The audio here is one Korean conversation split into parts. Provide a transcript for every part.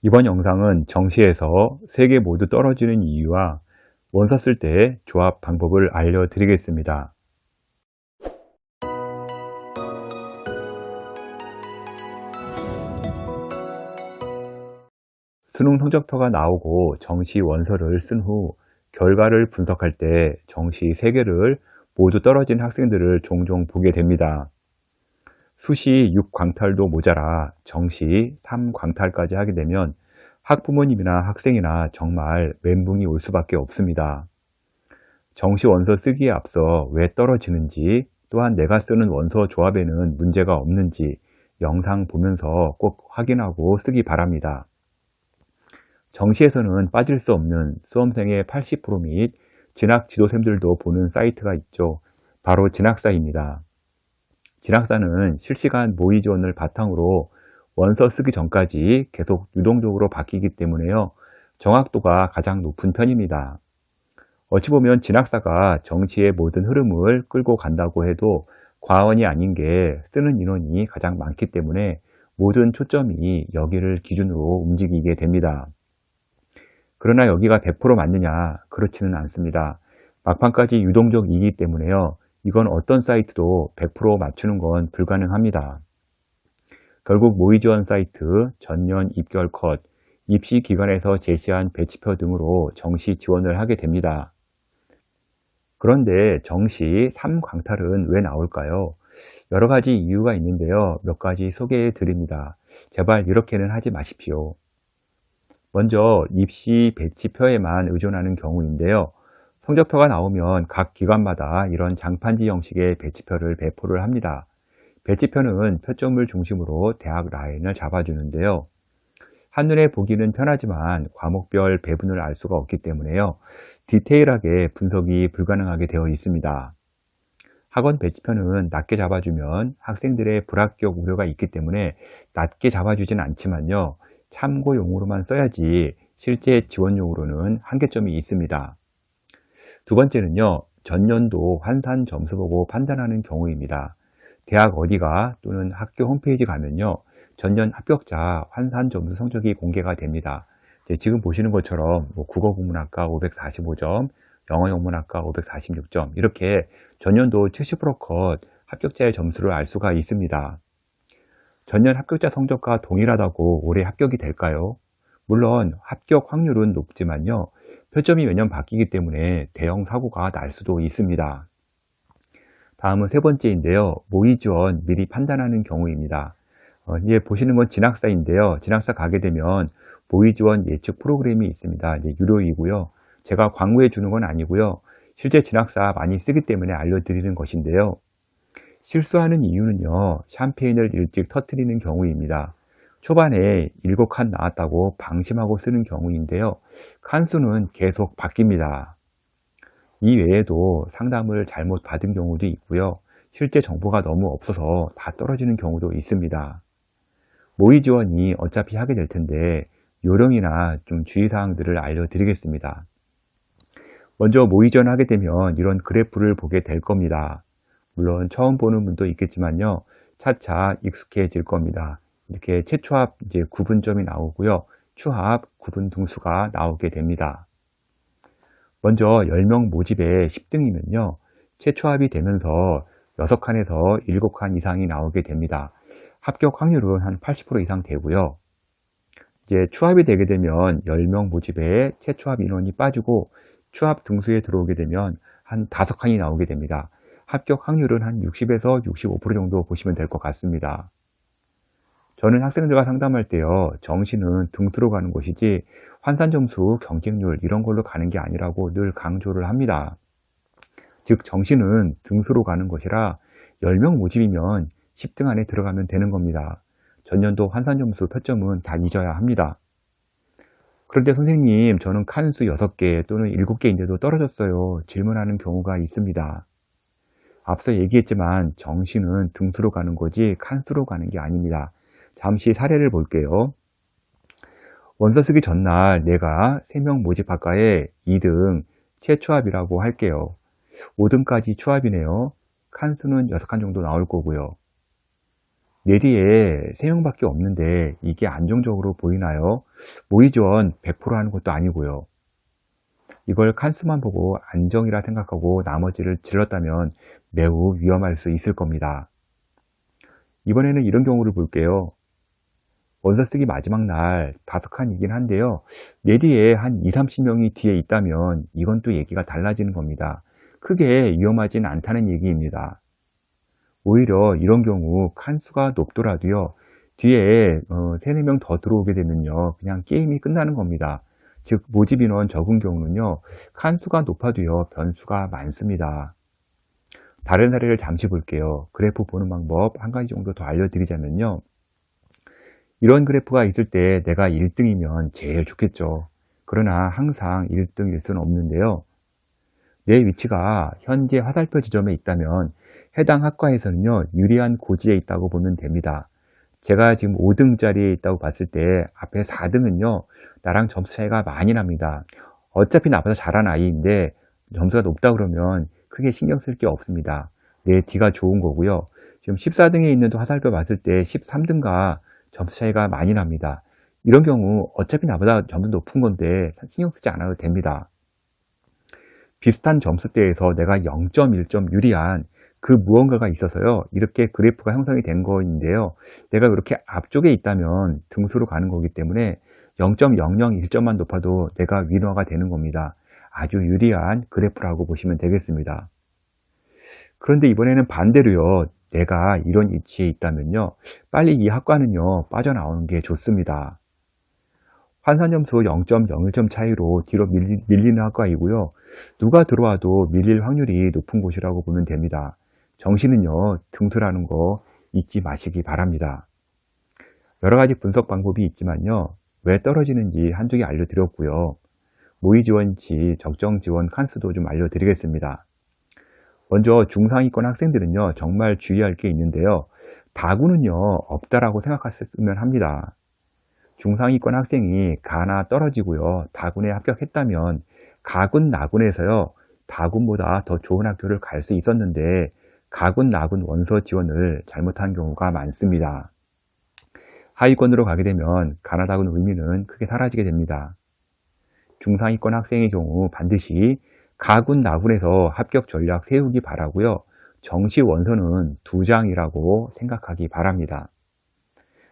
이번 영상은 정시에서 3개 모두 떨어지는 이유와 원서 쓸 때 조합 방법을 알려드리겠습니다. 수능 성적표가 나오고 정시 원서를 쓴 후 결과를 분석할 때 정시 3개를 모두 떨어진 학생들을 종종 보게 됩니다. 수시 6광탈도 모자라 정시 3광탈까지 하게 되면 학부모님이나 학생이나 정말 멘붕이 올 수밖에 없습니다. 정시 원서 쓰기에 앞서 왜 떨어지는지, 또한 내가 쓰는 원서 조합에는 문제가 없는지 영상 보면서 꼭 확인하고 쓰기 바랍니다. 정시에서는 빠질 수 없는 수험생의 80% 및 진학 지도생들도 보는 사이트가 있죠. 바로 진학사입니다. 진학사는 실시간 모의 지원을 바탕으로 원서 쓰기 전까지 계속 유동적으로 바뀌기 때문에요. 정확도가 가장 높은 편입니다. 어찌 보면 진학사가 정시의 모든 흐름을 끌고 간다고 해도 과언이 아닌 게 쓰는 인원이 가장 많기 때문에 모든 초점이 여기를 기준으로 움직이게 됩니다. 그러나 여기가 100% 맞느냐? 그렇지는 않습니다. 막판까지 유동적이기 때문에요. 이건 어떤 사이트도 100% 맞추는 건 불가능합니다. 결국 모의 지원 사이트, 전년 입결 컷, 입시 기관에서 제시한 배치표 등으로 정시 지원을 하게 됩니다. 그런데 정시 3광탈은 왜 나올까요? 여러 가지 이유가 있는데요. 몇 가지 소개해 드립니다. 제발 이렇게는 하지 마십시오. 먼저 입시 배치표에만 의존하는 경우인데요. 성적표가 나오면 각 기관마다 이런 장판지 형식의 배치표를 배포를 합니다. 배치표는 표점을 중심으로 대학 라인을 잡아주는데요. 한눈에 보기는 편하지만 과목별 배분을 알 수가 없기 때문에요. 디테일하게 분석이 불가능하게 되어 있습니다. 학원 배치표는 낮게 잡아주면 학생들의 불합격 우려가 있기 때문에 낮게 잡아주진 않지만요. 참고용으로만 써야지 실제 지원용으로는 한계점이 있습니다. 두 번째는요. 전년도 환산 점수 보고 판단하는 경우입니다. 대학 어디가 또는 학교 홈페이지 가면요. 전년 합격자 환산 점수 성적이 공개가 됩니다. 지금 보시는 것처럼 국어국문학과 545점, 영어영문학과 546점 이렇게 전년도 70%컷 합격자의 점수를 알 수가 있습니다. 전년 합격자 성적과 동일하다고 올해 합격이 될까요? 물론 합격 확률은 높지만요. 표점이 매년 바뀌기 때문에 대형 사고가 날 수도 있습니다. 다음은 세 번째인데요. 모의 지원 미리 판단하는 경우입니다. 이제 보시는 건 진학사인데요. 진학사 가게 되면 모의 지원 예측 프로그램이 있습니다. 이제 유료이고요. 제가 광고해 주는 건 아니고요. 실제 진학사 많이 쓰기 때문에 알려드리는 것인데요. 실수하는 이유는요. 샴페인을 일찍 터뜨리는 경우입니다. 초반에 7칸 나왔다고 방심하고 쓰는 경우인데요. 칸수는 계속 바뀝니다. 이 외에도 상담을 잘못 받은 경우도 있고요. 실제 정보가 너무 없어서 다 떨어지는 경우도 있습니다. 모의 지원이 어차피 하게 될 텐데 요령이나 좀 주의사항들을 알려드리겠습니다. 먼저 모의 지원 하게 되면 이런 그래프를 보게 될 겁니다. 물론 처음 보는 분도 있겠지만요. 차차 익숙해질 겁니다. 이렇게 채초합 이제 구분점이 나오고요. 추합 구분 등수가 나오게 됩니다. 먼저 10명 모집에 10등이면요. 최초합이 되면서 6칸에서 7칸 이상이 나오게 됩니다. 합격 확률은 한 80% 이상 되고요. 이제 추합이 되게 되면 10명 모집에 최초합 인원이 빠지고 추합 등수에 들어오게 되면 한 5칸이 나오게 됩니다. 합격 확률은 한 60에서 65% 정도 보시면 될 것 같습니다. 저는 학생들과 상담할 때요. 정시는 등수로 가는 것이지 환산점수, 경쟁률 이런 걸로 가는 게 아니라고 늘 강조를 합니다. 즉 정시는 등수로 가는 것이라 10명 모집이면 10등 안에 들어가면 되는 겁니다. 전년도 환산점수 표점은 다 잊어야 합니다. 그런데 선생님 저는 칸수 6개 또는 7개인데도 떨어졌어요. 질문하는 경우가 있습니다. 앞서 얘기했지만 정시는 등수로 가는 거지 칸수로 가는 게 아닙니다. 잠시 사례를 볼게요. 원서 쓰기 전날 내가 3명 모집학과에 2등 최초합이라고 할게요. 5등까지 추합이네요. 칸수는 6칸 정도 나올 거고요. 내 뒤에 3명밖에 없는데 이게 안정적으로 보이나요? 모의 지원 100% 하는 것도 아니고요. 이걸 칸수만 보고 안정이라 생각하고 나머지를 질렀다면 매우 위험할 수 있을 겁니다. 이번에는 이런 경우를 볼게요. 원서 쓰기 마지막 날 5칸이긴 한데요. 내 뒤에 한 2, 30명이 뒤에 있다면 이건 또 얘기가 달라지는 겁니다. 크게 위험하진 않다는 얘기입니다. 오히려 이런 경우 칸수가 높더라도요. 뒤에 3, 4명 더 들어오게 되면요. 그냥 게임이 끝나는 겁니다. 즉 모집 인원 적은 경우는요. 칸수가 높아도요. 변수가 많습니다. 다른 사례를 잠시 볼게요. 그래프 보는 방법 한 가지 정도 더 알려드리자면요. 이런 그래프가 있을 때 내가 1등이면 제일 좋겠죠. 그러나 항상 1등일 수는 없는데요. 내 위치가 현재 화살표 지점에 있다면 해당 학과에서는요, 유리한 고지에 있다고 보면 됩니다. 제가 지금 5등짜리에 있다고 봤을 때 앞에 4등은요, 나랑 점수 차이가 많이 납니다. 어차피 나보다 잘한 아이인데 점수가 높다 그러면 크게 신경 쓸 게 없습니다. 내 뒤가 좋은 거고요. 지금 14등에 있는 화살표 봤을 때 13등과 점수 차이가 많이 납니다. 이런 경우 어차피 나보다 점수 높은 건데 신경 쓰지 않아도 됩니다. 비슷한 점수대에서 내가 0.1점 유리한 그 무언가가 있어서요. 이렇게 그래프가 형성이 된 거인데요. 내가 이렇게 앞쪽에 있다면 등수로 가는 거기 때문에 0.001점만 높아도 내가 위너가 되는 겁니다. 아주 유리한 그래프라고 보시면 되겠습니다. 그런데 이번에는 반대로요. 내가 이런 위치에 있다면요. 빨리 이 학과는요. 빠져나오는 게 좋습니다. 환산점수 0.01점 차이로 뒤로 밀리는 학과이고요. 누가 들어와도 밀릴 확률이 높은 곳이라고 보면 됩니다. 정시는요, 등수라는 거 잊지 마시기 바랍니다. 여러 가지 분석 방법이 있지만요, 왜 떨어지는지 한두 개 알려드렸고요. 모의 지원치, 적정 지원 칸수도 좀 알려드리겠습니다. 먼저 중상위권 학생들은요, 정말 주의할 게 있는데요. 다구는요, 없다라고 생각했으면 합니다. 중상위권 학생이 가나 떨어지고요. 다군에 합격했다면 가군, 나군에서요. 다군보다 더 좋은 학교를 갈 수 있었는데 가군, 나군 원서 지원을 잘못한 경우가 많습니다. 하위권으로 가게 되면 가나, 다군 의미는 크게 사라지게 됩니다. 중상위권 학생의 경우 반드시 가군, 나군에서 합격 전략 세우기 바라고요. 정시 원서는 2장이라고 생각하기 바랍니다.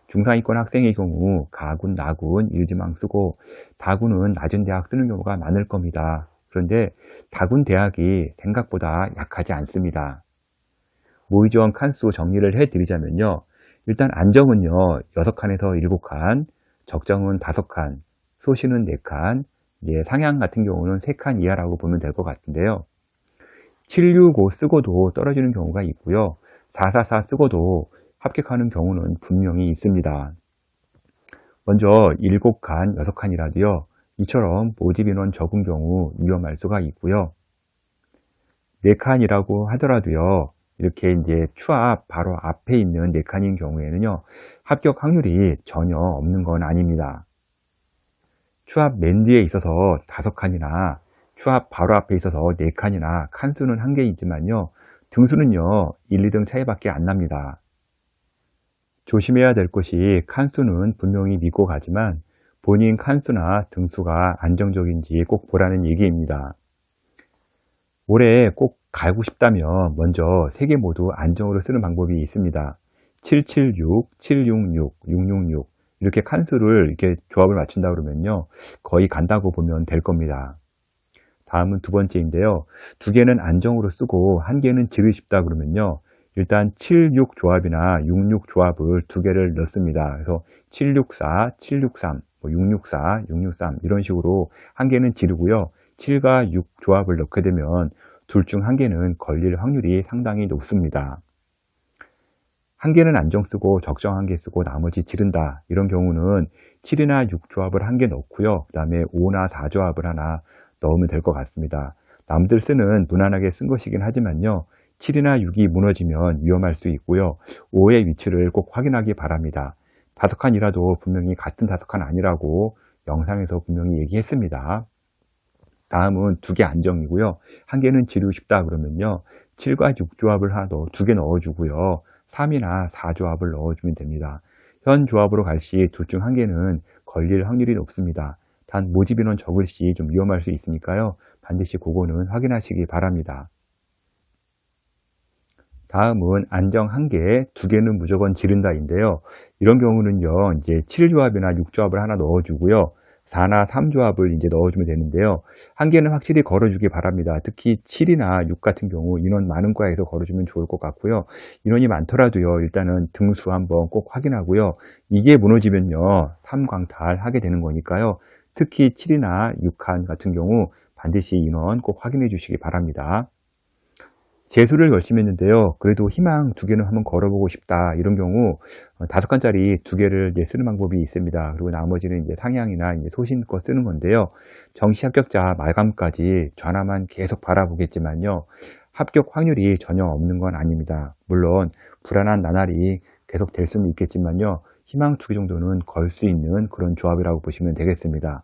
중상위권 학생의 경우 가군, 나군, 일지망 쓰고 다군은 낮은 대학 쓰는 경우가 많을 겁니다. 그런데 다군 대학이 생각보다 약하지 않습니다. 모의 지원 칸수 정리를 해드리자면요. 일단 안정은요. 6칸에서 7칸, 적정은 5칸, 소시는 4칸, 상향 같은 경우는 3칸 이하라고 보면 될 것 같은데요. 765 쓰고도 떨어지는 경우가 있고요. 444 쓰고도 합격하는 경우는 분명히 있습니다. 먼저 7칸, 6칸이라도요. 이처럼 모집 인원 적은 경우 위험할 수가 있고요. 4칸이라고 하더라도요. 이렇게 이제 추합 바로 앞에 있는 4칸인 경우에는요. 합격 확률이 전혀 없는 건 아닙니다. 추합 맨 뒤에 있어서 5칸이나 추합 바로 앞에 있어서 4칸이나 칸수는 1개이지만요. 등수는요. 1, 2등 차이밖에 안 납니다. 조심해야 될 것이 칸수는 분명히 믿고 가지만 본인 칸수나 등수가 안정적인지 꼭 보라는 얘기입니다. 올해 꼭 가고 싶다면 먼저 3개 모두 안정으로 쓰는 방법이 있습니다. 776, 766, 666 이렇게 칸수를 이렇게 조합을 맞춘다 그러면요. 거의 간다고 보면 될 겁니다. 다음은 두 번째인데요. 2개는 안정으로 쓰고 1개는 지르고 싶다 그러면요. 일단 76 조합이나 66 조합을 2개를 넣습니다. 그래서 764, 763, 664, 663 이런 식으로 1개는 지르고요. 7과 6 조합을 넣게 되면 둘 중 1개는 걸릴 확률이 상당히 높습니다. 1개는 안정 쓰고 적정 1개 쓰고 나머지 지른다. 이런 경우는 7이나 6 조합을 1개 넣고요. 그 다음에 5나 4 조합을 하나 넣으면 될 것 같습니다. 남들 쓰는 무난하게 쓴 것이긴 하지만요. 7이나 6이 무너지면 위험할 수 있고요. 5의 위치를 꼭 확인하기 바랍니다. 5칸이라도 분명히 같은 5칸 아니라고 영상에서 분명히 얘기했습니다. 다음은 2개 안정이고요. 1개는 지르고 싶다 그러면요. 7과 6 조합을 하나 2개 넣어주고요. 3이나 4조합을 넣어주면 됩니다. 현 조합으로 갈 시 둘 중 한 개는 걸릴 확률이 높습니다. 단 모집 인원 적을 시 좀 위험할 수 있으니까요. 반드시 그거는 확인하시기 바랍니다. 다음은 안정 1개, 2개는 무조건 지른다인데요. 이런 경우는요, 이제 7조합이나 6조합을 하나 넣어주고요. 4나 3조합을 이제 넣어주면 되는데요. 1개는 확실히 걸어주기 바랍니다. 특히 7이나 6 같은 경우 인원 많은 과에서 걸어주면 좋을 것 같고요. 인원이 많더라도요, 일단은 등수 한번 꼭 확인하고요. 이게 무너지면요, 3광탈 하게 되는 거니까요. 특히 7이나 6칸 같은 경우 반드시 인원 꼭 확인해 주시기 바랍니다. 재수를 열심히 했는데요. 그래도 희망 2개는 한번 걸어보고 싶다. 이런 경우 5칸짜리 2개를 이제 쓰는 방법이 있습니다. 그리고 나머지는 이제 상향이나 이제 소신껏 쓰는 건데요. 정시 합격자 마감까지 전화만 계속 바라보겠지만요. 합격 확률이 전혀 없는 건 아닙니다. 물론 불안한 나날이 계속 될 수는 있겠지만요. 희망 2개 정도는 걸 수 있는 그런 조합이라고 보시면 되겠습니다.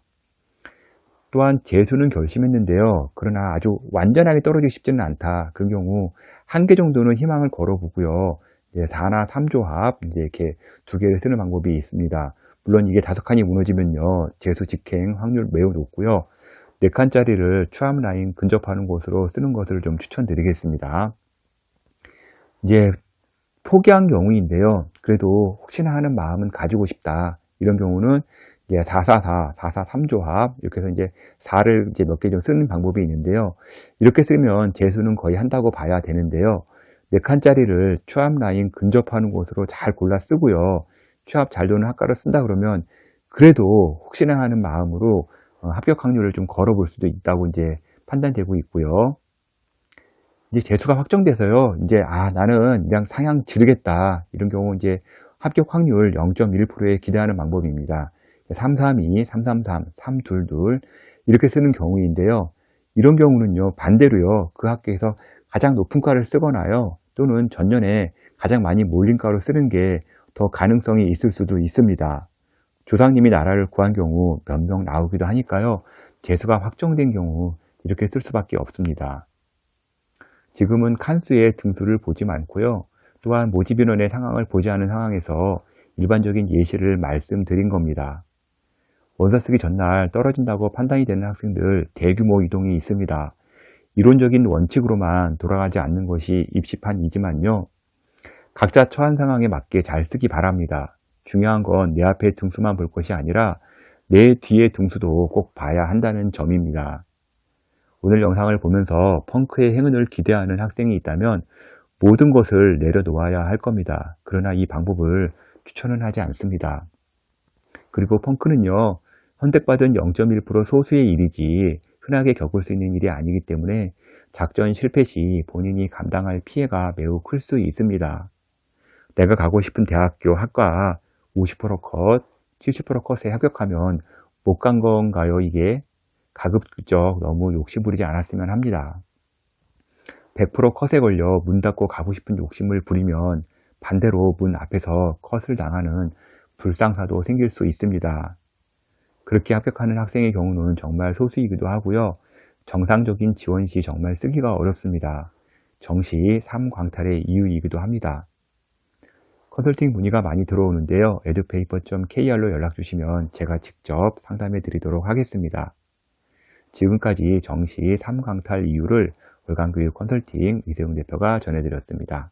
또한 재수는 결심했는데요. 그러나 아주 완전하게 떨어지기 쉽지는 않다. 그런 경우 1개 정도는 희망을 걸어보고요. 4나 3조합 이제 이렇게 2개를 쓰는 방법이 있습니다. 물론 이게 5칸이 무너지면요. 재수 직행 확률 매우 높고요. 4칸짜리를 추함 라인 근접하는 곳으로 쓰는 것을 좀 추천드리겠습니다. 이제 포기한 경우인데요. 그래도 혹시나 하는 마음은 가지고 싶다. 이런 경우는 이제 444, 44, 3조합 이렇게 해서 이제 4를 이제 몇 개 좀 쓰는 방법이 있는데요. 이렇게 쓰면 재수는 거의 한다고 봐야 되는데요. 4칸짜리를 추합 라인 근접하는 곳으로 잘 골라 쓰고요. 추합 잘 도는 학과를 쓴다 그러면 그래도 혹시나 하는 마음으로 합격 확률을 좀 걸어볼 수도 있다고 이제 판단되고 있고요. 이제 재수가 확정돼서요. 이제 나는 그냥 상향 지르겠다. 이런 경우 이제 합격 확률 0.1%에 기대하는 방법입니다. 332, 333, 322 이렇게 쓰는 경우인데요. 이런 경우는요. 반대로요. 그 학교에서 가장 높은 과를 쓰거나요. 또는 전년에 가장 많이 몰린 과로 쓰는 게 더 가능성이 있을 수도 있습니다. 조상님이 나라를 구한 경우 몇 명 나오기도 하니까요. 재수가 확정된 경우 이렇게 쓸 수밖에 없습니다. 지금은 칸수의 등수를 보지 않고요. 또한 모집인원의 상황을 보지 않은 상황에서 일반적인 예시를 말씀드린 겁니다. 원서 쓰기 전날 떨어진다고 판단이 되는 학생들 대규모 이동이 있습니다. 이론적인 원칙으로만 돌아가지 않는 것이 입시판이지만요. 각자 처한 상황에 맞게 잘 쓰기 바랍니다. 중요한 건 내 앞에 등수만 볼 것이 아니라 내 뒤에 등수도 꼭 봐야 한다는 점입니다. 오늘 영상을 보면서 펑크의 행운을 기대하는 학생이 있다면 모든 것을 내려놓아야 할 겁니다. 그러나 이 방법을 추천은 하지 않습니다. 그리고 펑크는요. 선택받은 0.1% 소수의 일이지 흔하게 겪을 수 있는 일이 아니기 때문에 작전 실패 시 본인이 감당할 피해가 매우 클 수 있습니다. 내가 가고 싶은 대학교 학과 50% 컷, 70% 컷에 합격하면 못 간 건가요? 이게 가급적 너무 욕심 부리지 않았으면 합니다. 100% 컷에 걸려 문 닫고 가고 싶은 욕심을 부리면 반대로 문 앞에서 컷을 당하는 불상사도 생길 수 있습니다. 그렇게 합격하는 학생의 경우는 정말 소수이기도 하고요. 정상적인 지원 시 정말 쓰기가 어렵습니다. 정시 3광탈의 이유이기도 합니다. 컨설팅 문의가 많이 들어오는데요. edupaper.kr로 연락 주시면 제가 직접 상담해 드리도록 하겠습니다. 지금까지 정시 3광탈 이유를 월간교육 컨설팅 이세용 대표가 전해드렸습니다.